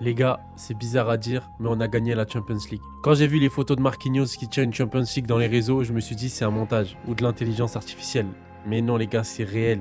Les gars, c'est bizarre à dire, mais on a gagné la Champions League. Quand j'ai vu les photos de Marquinhos qui tient une Champions League dans les réseaux, je me suis dit c'est un montage ou de l'intelligence artificielle. Mais non les gars, c'est réel.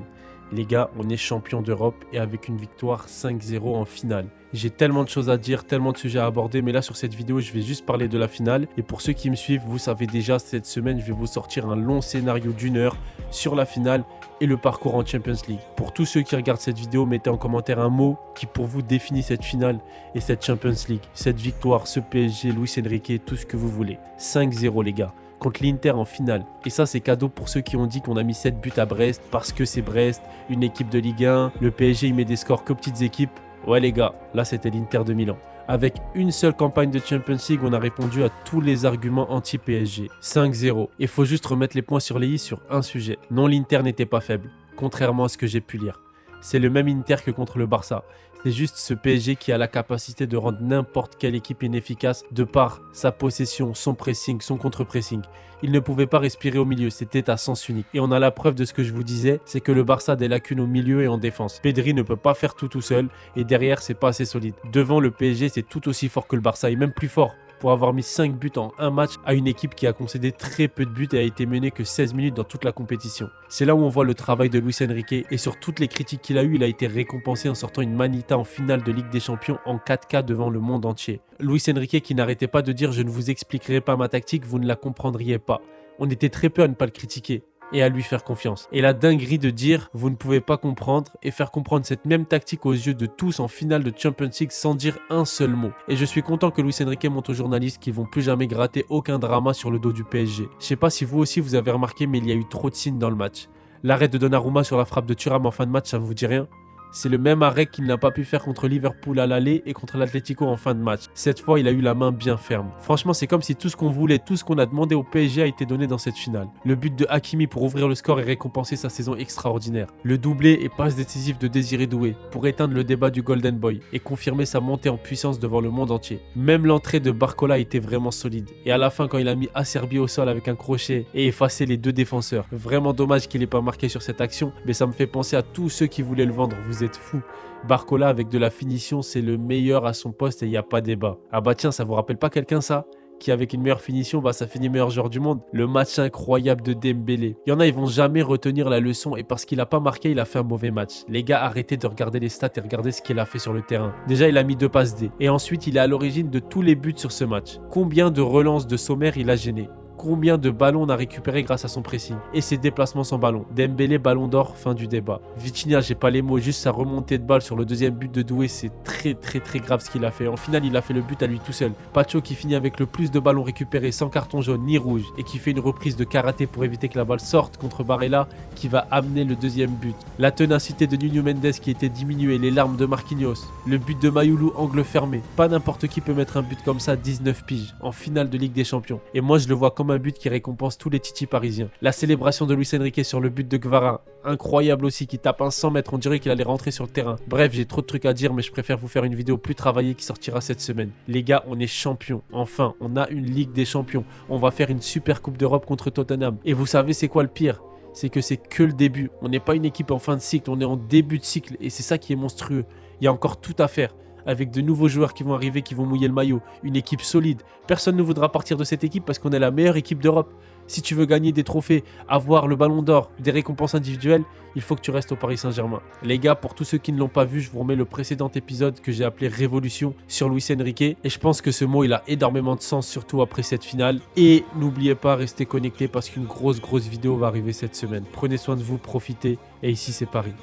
Les gars, on est champion d'Europe et avec une victoire 5-0 en finale. J'ai tellement de choses à dire, tellement de sujets à aborder, mais là sur cette vidéo, je vais juste parler de la finale. Et pour ceux qui me suivent, vous savez déjà, cette semaine, je vais vous sortir un long scénario d'1 heure sur la finale et le parcours en Champions League. Pour tous ceux qui regardent cette vidéo, mettez en commentaire un mot qui pour vous définit cette finale et cette Champions League, cette victoire, ce PSG, Luis Enrique, tout ce que vous voulez. 5-0 les gars, contre l'Inter en finale. Et ça, c'est cadeau pour ceux qui ont dit qu'on a mis 7 buts à Brest parce que c'est Brest, une équipe de Ligue 1. Le PSG, il met des scores qu'aux petites équipes. Ouais les gars, là c'était l'Inter de Milan. Avec une seule campagne de Champions League, on a répondu à tous les arguments anti-PSG. 5-0. Il faut juste remettre les points sur les i sur un sujet. Non, l'Inter n'était pas faible, contrairement à ce que j'ai pu lire. C'est le même Inter que contre le Barça. C'est juste ce PSG qui a la capacité de rendre n'importe quelle équipe inefficace de par sa possession, son pressing, son contre-pressing. Il ne pouvait pas respirer au milieu, c'était à sens unique. Et on a la preuve de ce que je vous disais, c'est que le Barça a des lacunes au milieu et en défense. Pedri ne peut pas faire tout seul et derrière c'est pas assez solide. Devant le PSG c'est tout aussi fort que le Barça et même plus fort, pour avoir mis 5 buts en un match à une équipe qui a concédé très peu de buts et a été menée que 16 minutes dans toute la compétition. C'est là où on voit le travail de Luis Enrique et sur toutes les critiques qu'il a eues, il a été récompensé en sortant une manita en finale de Ligue des Champions en 4K devant le monde entier. Luis Enrique qui n'arrêtait pas de dire « je ne vous expliquerai pas ma tactique, vous ne la comprendriez pas ». On était très peu à ne pas le critiquer et à lui faire confiance. Et la dinguerie de dire « vous ne pouvez pas comprendre » et faire comprendre cette même tactique aux yeux de tous en finale de Champions League sans dire un seul mot. Et je suis content que Luis Enrique montre aux journalistes qu'ils vont plus jamais gratter aucun drama sur le dos du PSG. Je sais pas si vous aussi vous avez remarqué, mais il y a eu trop de signes dans le match. L'arrêt de Donnarumma sur la frappe de Thuram en fin de match, ça ne vous dit rien ? C'est le même arrêt qu'il n'a pas pu faire contre Liverpool à l'aller et contre l'Atlético en fin de match. Cette fois, il a eu la main bien ferme. Franchement, c'est comme si tout ce qu'on voulait, tout ce qu'on a demandé au PSG a été donné dans cette finale. Le but de Hakimi pour ouvrir le score et récompenser sa saison extraordinaire. Le doublé et passe décisive de Désiré Doué pour éteindre le débat du Golden Boy et confirmer sa montée en puissance devant le monde entier. Même l'entrée de Barcola était vraiment solide. Et à la fin, quand il a mis Acerbi au sol avec un crochet et effacé les deux défenseurs. Vraiment dommage qu'il n'ait pas marqué sur cette action, mais ça me fait penser à tous ceux qui voulaient le vendre. Vous êtes fous. Barcola avec de la finition, c'est le meilleur à son poste et il n'y a pas débat. Ah bah tiens, ça vous rappelle pas quelqu'un ça ? Qui avec une meilleure finition, bah ça finit meilleur joueur du monde. Le match incroyable de Dembélé. Il y en a, ils vont jamais retenir la leçon et parce qu'il a pas marqué, il a fait un mauvais match. Les gars, arrêtez de regarder les stats et regardez ce qu'il a fait sur le terrain. Déjà, il a mis 2 passes D et ensuite, il est à l'origine de tous les buts sur ce match. Combien de relances de Sommer il a gêné ? Combien de ballons on a récupéré grâce à son pressing et ses déplacements sans ballon. Dembélé, ballon d'or, fin du débat. Vitinha, j'ai pas les mots, juste sa remontée de balle sur le deuxième but de Doué, c'est très grave ce qu'il a fait. En finale, il a fait le but à lui tout seul. Pacho qui finit avec le plus de ballons récupérés sans carton jaune ni rouge et qui fait une reprise de karaté pour éviter que la balle sorte contre Barella qui va amener le deuxième but. La ténacité de Nuno Mendes qui était diminuée, les larmes de Marquinhos, le but de Mayoulou angle fermé. Pas n'importe qui peut mettre un but comme ça, 19 piges, en finale de Ligue des Champions. Et moi, je le vois comme un but qui récompense tous les titis parisiens. La célébration de Luis Enrique sur le but de Guevara, incroyable aussi, qui tape un 100 mètres, on dirait qu'il allait rentrer sur le terrain. Bref, j'ai trop de trucs à dire, mais je préfère vous faire une vidéo plus travaillée qui sortira cette semaine. Les gars, on est champions. Enfin, on a une Ligue des Champions. On va faire une super Coupe d'Europe contre Tottenham. Et vous savez c'est quoi le pire ? C'est que c'est que le début. On n'est pas une équipe en fin de cycle, on est en début de cycle et c'est ça qui est monstrueux. Il y a encore tout à faire. Avec de nouveaux joueurs qui vont arriver, qui vont mouiller le maillot. Une équipe solide. Personne ne voudra partir de cette équipe parce qu'on est la meilleure équipe d'Europe. Si tu veux gagner des trophées, avoir le ballon d'or, des récompenses individuelles, il faut que tu restes au Paris Saint-Germain. Les gars, pour tous ceux qui ne l'ont pas vu, je vous remets le précédent épisode que j'ai appelé Révolution sur Luis Enrique. Et je pense que ce mot, il a énormément de sens, surtout après cette finale. Et n'oubliez pas, restez connectés parce qu'une grosse vidéo va arriver cette semaine. Prenez soin de vous, profitez. Et ici, c'est Paris.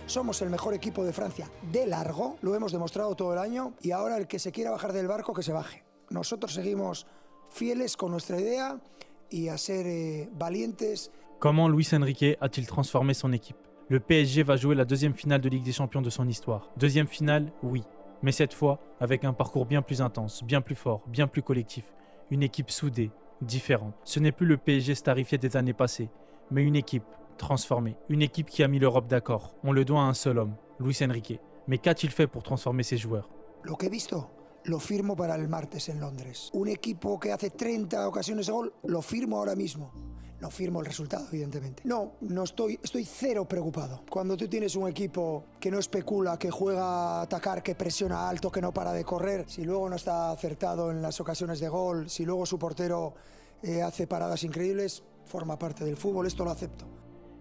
Somos el mejor equipo de Francia de largo, lo hemos demostrado todo el año y ahora el que se quiera bajar del barco que se baje. Nosotros seguimos fieles con nuestra idea y a ser valientes. Comment Luis Enrique a-t-il transformé son équipe ? Le PSG va jouer la deuxième finale de Ligue des Champions de son histoire. Deuxième finale, oui, mais cette fois avec un parcours bien plus intense, bien plus fort, bien plus collectif. Une équipe soudée, différente. Ce n'est plus le PSG starifié des années passées, mais une équipe transformé. Une équipe qui a mis l'Europe d'accord. On le doit à un seul homme, Luis Enrique. Mais qu'a-t-il fait pour transformer ses joueurs ? Lo que he visto, lo firmo para el martes en Londres. Un equipo que hace 30 ocasiones de gol, lo firmo ahora mismo. no firmo el resultado, evidentemente. No estoy cero preocupado. Cuando tú tienes un equipo que no especula, que juega a atacar, que presiona alto, que no para de correr, si luego no está acertado en las ocasiones de gol, si luego su portero hace paradas increíbles, forma parte del fútbol, esto lo acepto.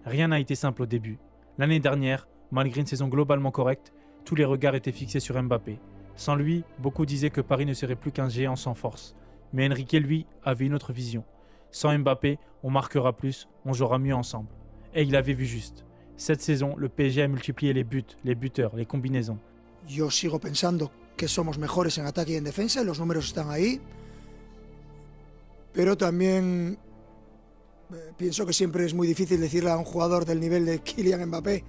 Rien n'a été simple au début. L'année dernière, malgré une saison globalement correcte, tous les regards étaient fixés sur Mbappé. Sans lui, beaucoup disaient que Paris ne serait plus qu'un géant sans force. Mais Enrique, lui, avait une autre vision. Sans Mbappé, on marquera plus, on jouera mieux ensemble. Et il avait vu juste. Cette saison, le PSG a multiplié les buts, les buteurs, les combinaisons. Yo sigo pensando que somos mejores en ataque y en defensa, y los números están ahí. Pero también pienso que siempre es muy difícil decirle a un jugador del nivel de Kylian Mbappé,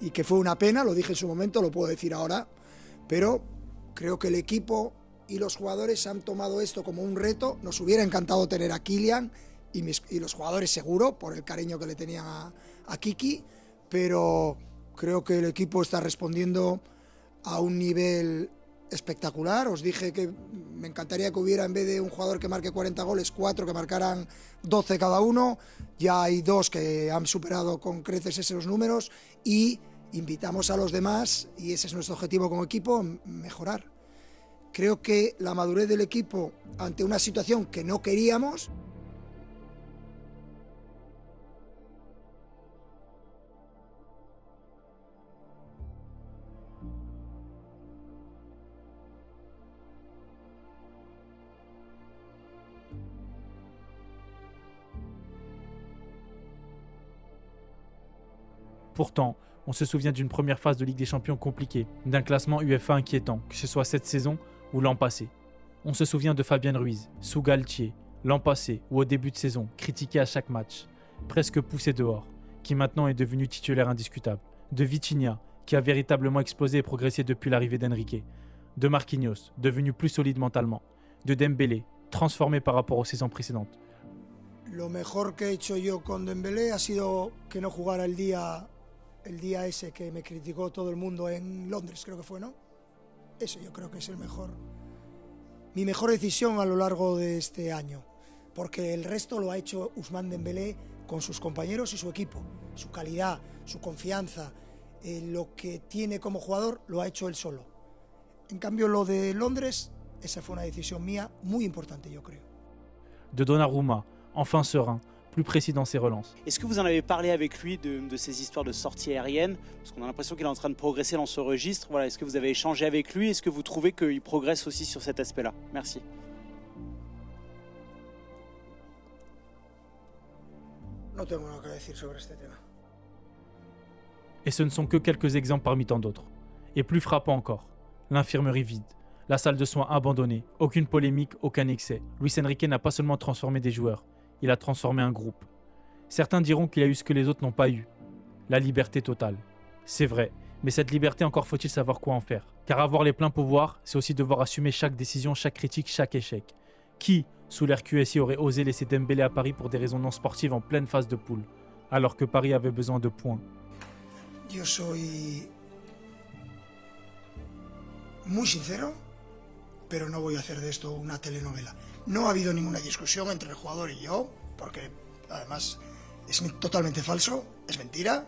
y que fue una pena, lo dije en su momento, lo puedo decir ahora, pero creo que el equipo y los jugadores han tomado esto como un reto. Nos hubiera encantado tener a Kylian y los jugadores seguro, por el cariño que le tenían a Kiki, pero creo que el equipo está respondiendo a un nivel espectacular. Os dije que me encantaría que hubiera, en vez de un jugador que marque 40 goles, 4 que marcaran 12 cada uno. Ya hay 2 que han superado con creces esos números y invitamos a los demás, y ese es nuestro objetivo como equipo, mejorar. Creo que la madurez del equipo ante una situación que no queríamos. Pourtant, on se souvient d'une première phase de Ligue des Champions compliquée, d'un classement UEFA inquiétant, que ce soit cette saison ou l'an passé. On se souvient de Fabien Ruiz, sous Galtier, l'an passé ou au début de saison, critiqué à chaque match, presque poussé dehors, qui maintenant est devenu titulaire indiscutable. De Vitinha, qui a véritablement explosé et progressé depuis l'arrivée d'Enrique. De Marquinhos, devenu plus solide mentalement. De Dembélé, transformé par rapport aux saisons précédentes. Lo mejor que he hecho yo con Dembélé ha sido que no jugara el día ese que me criticó todo el mundo en Londres, creo que fue, ¿no? Ese yo creo que es mi mejor decisión a lo largo de este año, porque el resto lo ha hecho Ousmane Dembélé con sus compañeros y su equipo. Su calidad, su confianza, lo que tiene como jugador lo ha hecho él solo. En cambio, lo de Londres, esa fue una decisión mía muy importante, yo creo. De Donnarumma, enfin serein, plus précis dans ses relances. Est-ce que vous en avez parlé avec lui de ces histoires de sorties aériennes? Parce qu'on a l'impression qu'il est en train de progresser dans ce registre. Voilà, est-ce que vous avez échangé avec lui? Est-ce que vous trouvez qu'il progresse aussi sur cet aspect-là? Merci. No tengo nada que decir sobre este tema. Et ce ne sont que quelques exemples parmi tant d'autres. Et plus frappant encore, l'infirmerie vide, la salle de soins abandonnée, aucune polémique, aucun excès. Luis Enrique n'a pas seulement transformé des joueurs, il a transformé un groupe. Certains diront qu'il a eu ce que les autres n'ont pas eu, la liberté totale. C'est vrai, mais cette liberté, encore faut-il savoir quoi en faire. Car avoir les pleins pouvoirs, c'est aussi devoir assumer chaque décision, chaque critique, chaque échec. Qui, sous l'ère QSI, aurait osé laisser Dembélé à Paris pour des raisons non sportives en pleine phase de poule, alors que Paris avait besoin de points? Yo soy muy sincero, pero no voy a hacer de esto una telenovela. No ha habido ninguna discusión entre el jugador y yo, porque además es totalmente falso, es mentira.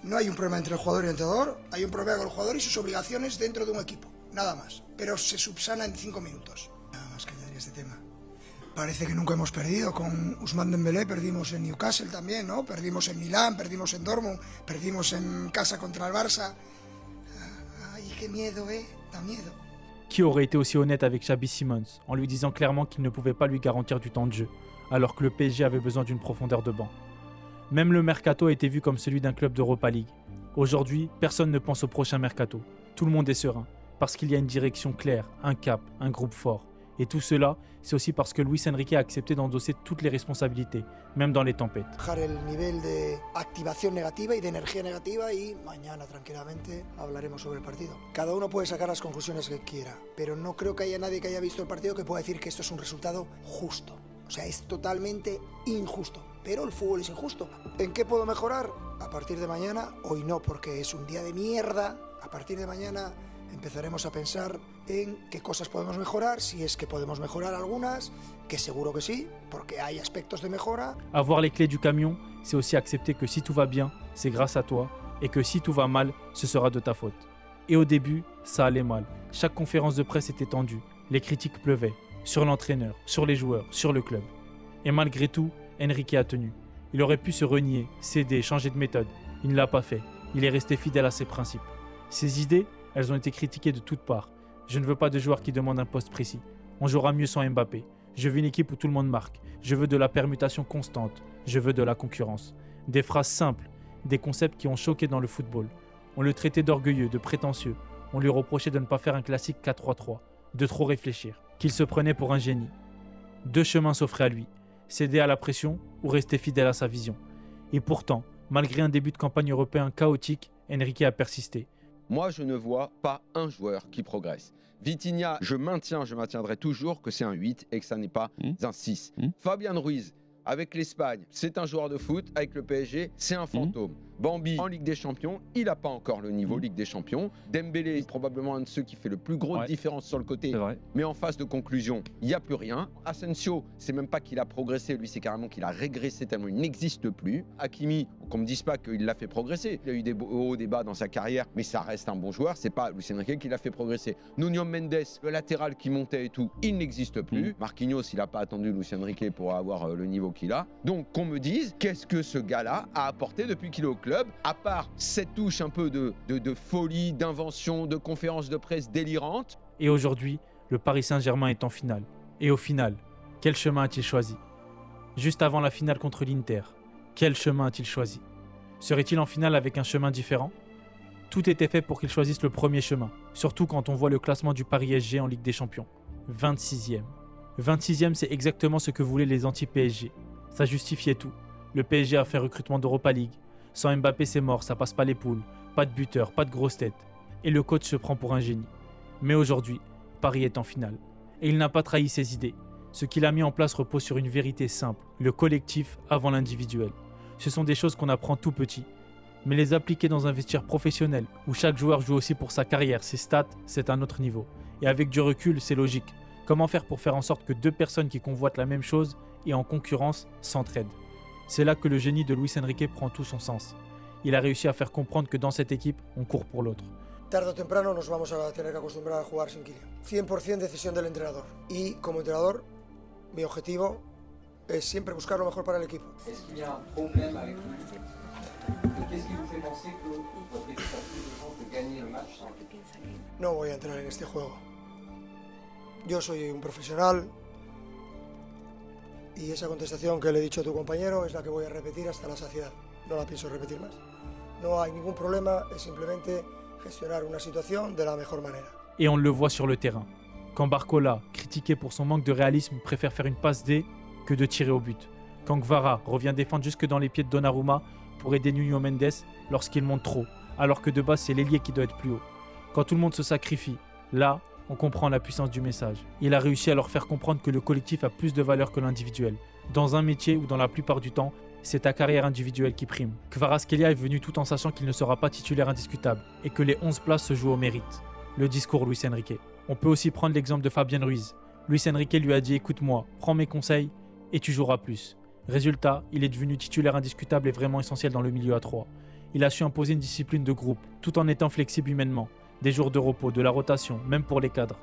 No hay un problema entre el jugador y el entrenador, hay un problema con el jugador y sus obligaciones dentro de un equipo, nada más. Pero se subsana en 5 minutos. Nada más que añadir este tema. Parece que nunca hemos perdido. Con Ousmane Dembélé perdimos en Newcastle también, ¿no? Perdimos en Milán, perdimos en Dortmund, perdimos en casa contra el Barça. Ay, qué miedo, da miedo. Qui aurait été aussi honnête avec Xabi Simons, en lui disant clairement qu'il ne pouvait pas lui garantir du temps de jeu, alors que le PSG avait besoin d'une profondeur de banc. Même le mercato a été vu comme celui d'un club d'Europa League. Aujourd'hui, personne ne pense au prochain mercato. Tout le monde est serein, parce qu'il y a une direction claire, un cap, un groupe fort. Et tout cela, c'est aussi parce que Luis Enrique a accepté d'endosser toutes les responsabilités, même dans les tempêtes. Bajar el nivel de activación negativa y de energía negativa, y mañana tranquilamente hablaremos sobre el partido. Cada uno puede sacar las conclusiones que quiera, pero no creo que haya nadie que haya visto el partido que pueda decir que esto es un resultado justo. O sea, es totalmente injusto, pero el fútbol es injusto. ¿En qué puedo mejorar? A partir de mañana, hoy no, porque es un día de mierda. A partir de mañana empezaremos a pensar en qué cosas podemos mejorar, si es que podemos mejorar algunas, que seguro que sí, porque hay aspectos de mejora. Avoir les clés du camion, c'est aussi accepter que si tout va bien, c'est grâce à toi, et que si tout va mal, ce sera de ta faute. Et au début, ça allait mal. Chaque conférence de presse était tendue, les critiques pleuvaient, sur l'entraîneur, sur les joueurs, sur le club. Et malgré tout, Enrique a tenu. Il aurait pu se renier, céder, changer de méthode. Il ne l'a pas fait. Il est resté fidèle à ses principes. Ses idées, elles ont été critiquées de toutes parts. Je ne veux pas de joueurs qui demandent un poste précis. On jouera mieux sans Mbappé. Je veux une équipe où tout le monde marque. Je veux de la permutation constante. Je veux de la concurrence. Des phrases simples, des concepts qui ont choqué dans le football. On le traitait d'orgueilleux, de prétentieux. On lui reprochait de ne pas faire un classique 4-3-3, de trop réfléchir, qu'il se prenait pour un génie. Deux chemins s'offraient à lui, céder à la pression ou rester fidèle à sa vision. Et pourtant, malgré un début de campagne européen chaotique, Enrique a persisté. Moi, je ne vois pas un joueur qui progresse. Vitinha, je maintiendrai toujours que c'est un 8 et que ça n'est pas un 6. Fabian Ruiz, avec l'Espagne, c'est un joueur de foot. Avec le PSG, c'est un fantôme. Bambi, en Ligue des Champions, il n'a pas encore le niveau Ligue des Champions. Dembélé est probablement un de ceux qui fait le plus grosse différence sur le côté. Mais en phase de conclusion, il n'y a plus rien. Asensio, c'est même pas qu'il a progressé, lui, c'est carrément qu'il a régressé tellement il n'existe plus. Hakimi, qu'on me dise pas qu'il l'a fait progresser. Il a eu des hauts, des bas dans sa carrière, mais ça reste un bon joueur. C'est pas Luis Enrique qui l'a fait progresser. Nuno Mendes, le latéral qui montait et tout, il n'existe plus. Marquinhos, il n'a pas attendu Luis Enrique pour avoir le niveau qu'il a. Donc qu'on me dise, qu'est-ce que ce gars-là a apporté depuis qu'il est au club, à part cette touche un peu de folie, d'invention, de conférence de presse délirante. Et aujourd'hui, le Paris Saint-Germain est en finale. Et au final, quel chemin a-t-il choisi? Juste avant la finale contre l'Inter, quel chemin a-t-il choisi? Serait-il en finale avec un chemin différent? Tout était fait pour qu'il choisisse le premier chemin, surtout quand on voit le classement du Paris SG en Ligue des Champions. 26e. 26e, c'est exactement ce que voulaient les anti-PSG. Ça justifiait tout. Le PSG a fait recrutement d'Europa League. Sans Mbappé, c'est mort, ça passe pas les poules. Pas de buteur, pas de grosse tête. Et le coach se prend pour un génie. Mais aujourd'hui, Paris est en finale. Et il n'a pas trahi ses idées. Ce qu'il a mis en place repose sur une vérité simple, le collectif avant l'individuel. Ce sont des choses qu'on apprend tout petit. Mais les appliquer dans un vestiaire professionnel, où chaque joueur joue aussi pour sa carrière, ses stats, c'est un autre niveau. Et avec du recul, c'est logique. Comment faire pour faire en sorte que deux personnes qui convoitent la même chose et en concurrence s'entraident? C'est là que le génie de Luis Enrique prend tout son sens. Il a réussi à faire comprendre que dans cette équipe, on court pour l'autre. Tarde o temprano nos vamos a tener que acostumbrar a jugar sin Kylian. 100% decisión del entrenador. Y como entrenador, mi objetivo es siempre buscar lo mejor para el equipo. Est-ce qu'il y a un problème avec lui? Qu'est-ce qui vous fait penser que votre équipe a plus de chances de gagner le match sans lui? No voy a entrar en este juego. Yo soy un profesional y esa contestación que le he dicho a tu compañero es la que voy a repetir hasta la saciedad. No la pienso repetir más. No hay ningún problema, es simplemente gestionar una situación de la mejor manera. Et on le voit sur le terrain. Quand Barcola, critiqué pour son manque de réalisme, préfère faire une passe D que de tirer au but. Quand Kvara revient défendre jusque dans les pieds de Donnarumma pour aider Nuno Mendes lorsqu'il monte trop, alors que de base c'est l'ailier qui doit être plus haut. Quand tout le monde se sacrifie, là, on comprend la puissance du message. Il a réussi à leur faire comprendre que le collectif a plus de valeur que l'individuel. Dans un métier où dans la plupart du temps, c'est ta carrière individuelle qui prime. Kvaratskhelia est venu tout en sachant qu'il ne sera pas titulaire indiscutable et que les 11 places se jouent au mérite. Le discours Luis Enrique. On peut aussi prendre l'exemple de Fabian Ruiz. Luis Enrique lui a dit « Écoute-moi, prends mes conseils et tu joueras plus ». Résultat, il est devenu titulaire indiscutable et vraiment essentiel dans le milieu à 3. Il a su imposer une discipline de groupe, tout en étant flexible humainement. Des jours de repos, de la rotation, même pour les cadres.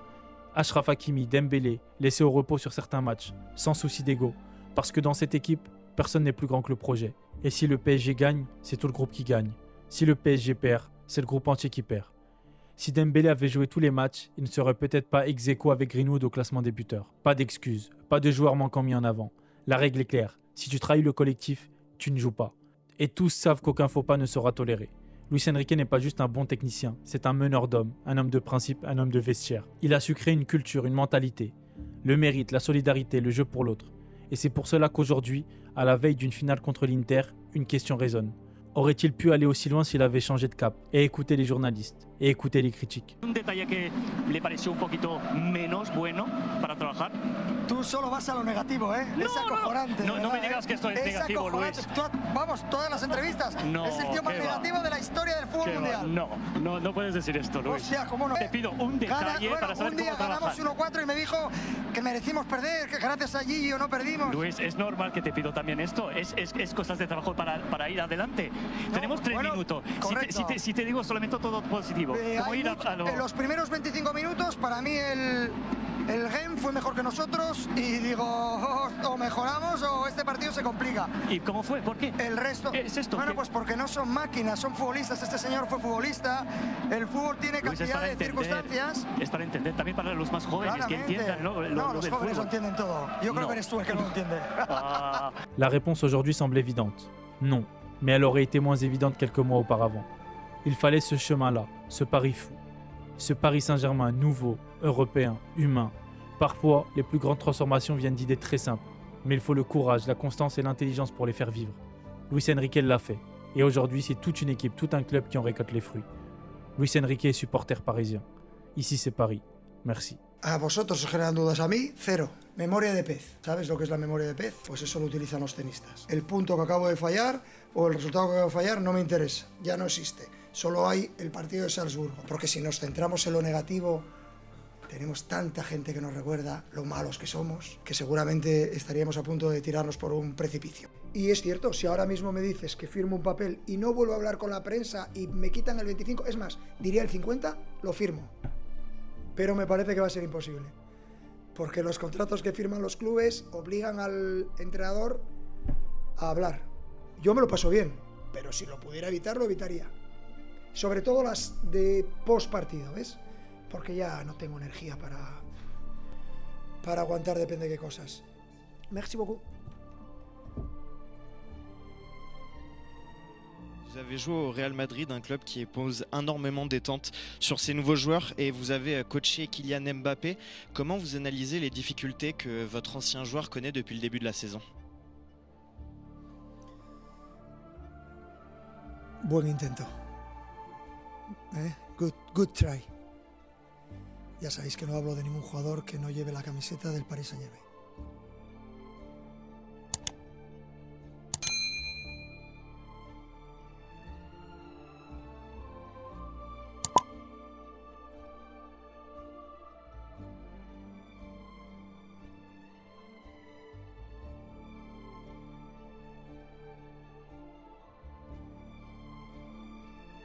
Achraf Hakimi, Dembélé, laissés au repos sur certains matchs, sans souci d'ego. Parce que dans cette équipe, personne n'est plus grand que le projet. Et si le PSG gagne, c'est tout le groupe qui gagne. Si le PSG perd, c'est le groupe entier qui perd. Si Dembélé avait joué tous les matchs, il ne serait peut-être pas ex aequo avec Greenwood au classement des buteurs. Pas d'excuses, pas de joueurs manquant mis en avant. La règle est claire, si tu trahis le collectif, tu ne joues pas. Et tous savent qu'aucun faux pas ne sera toléré. Luis Enrique n'est pas juste un bon technicien, c'est un meneur d'hommes, un homme de principe, un homme de vestiaire. Il a su créer une culture, une mentalité. Le mérite, la solidarité, le jeu pour l'autre. Et c'est pour cela qu'aujourd'hui, à la veille d'une finale contre l'Inter, une question résonne. Aurait-il pu aller aussi loin s'il avait changé de cap et écouté les journalistes? et écoutez les critiques. Un detalle que le pareció un poquito menos bueno para trabajar. Tú solo vas a lo negativo, ¿eh? Es acojonante. No, no me digas que esto es negativo, acojonante. Luis. Vamos, todas las entrevistas. No, es el tío más qué va. negativo de la historia del fútbol Que va. mundial. No puedes decir esto, Luis. Hostia, ¿cómo no? Te pido un detalle para saber un día cómo trabajar. ganamos 1-4 y me dijo que merecimos perder, que gracias a Gillo no perdimos. Luis, es normal que te pido también esto. Es cosas de trabajo para ir adelante. Tenemos 3 minutos. Si te digo solamente todo positivo. ¿Cómo ir a lo... En los primeros 25 minutos, para mí el Genk fue mejor que nosotros y digo, o mejoramos o este partido se complica. ¿Y cómo fue? ¿Por qué? El resto... ¿Es esto? Bueno, ¿Qué? pues porque no son máquinas, son futbolistas. Este señor fue futbolista. El fútbol tiene Luis, cantidad de circunstancias. Es para entender, también para los más jóvenes Claramente. que entiendan lo los del jóvenes lo fútbol. entienden todo. Yo creo No. que eres tú el que no lo entiende. Ah, La réponse aujourd'hui semble évidente. Non, mais elle aurait été moins évidente quelques mois auparavant. Il fallait ce chemin-là, ce pari fou. Ce Paris Saint-Germain nouveau, européen, humain. Parfois, les plus grandes transformations viennent d'idées très simples. Mais il faut le courage, la constance et l'intelligence pour les faire vivre. Luis Enrique l'a fait. Et aujourd'hui, c'est toute une équipe, tout un club qui en récolte les fruits. Luis Enrique est supporter parisien. Ici, c'est Paris. Merci. A vosotros os generan dudas, a mí, cero. Memoria de pez. ¿Sabes lo que es la memoria de pez? Pues eso lo utilizan los tenistas. El punto que acabo de fallar o el resultado que acabo de fallar no me interesa, ya no existe. Solo hay el partido de Salzburgo. Porque si nos centramos en lo negativo, tenemos tanta gente que nos recuerda lo malos que somos, que seguramente estaríamos a punto de tirarnos por un precipicio. Y es cierto, si ahora mismo me dices que firmo un papel y no vuelvo a hablar con la prensa y me quitan el 25, es más, diría el 50, lo firmo. Pero me parece que va a ser imposible, porque los contratos que firman los clubes obligan al entrenador a hablar. Yo me lo paso bien, pero si lo pudiera evitar, lo evitaría. Sobre todo las de post partido, ¿ves? Porque ya no tengo energía para aguantar depende de qué cosas. Merci beaucoup. Vous avez joué au Real Madrid, un club qui pose énormément d'attentes sur ses nouveaux joueurs, et vous avez coaché Kylian Mbappé. Comment vous analysez les difficultés que votre ancien joueur connaît depuis le début de la saison? Buen intento. Good try. Ya sabéis que no hablo de ningún jugador que no lleve la camiseta del Paris Saint-Germain.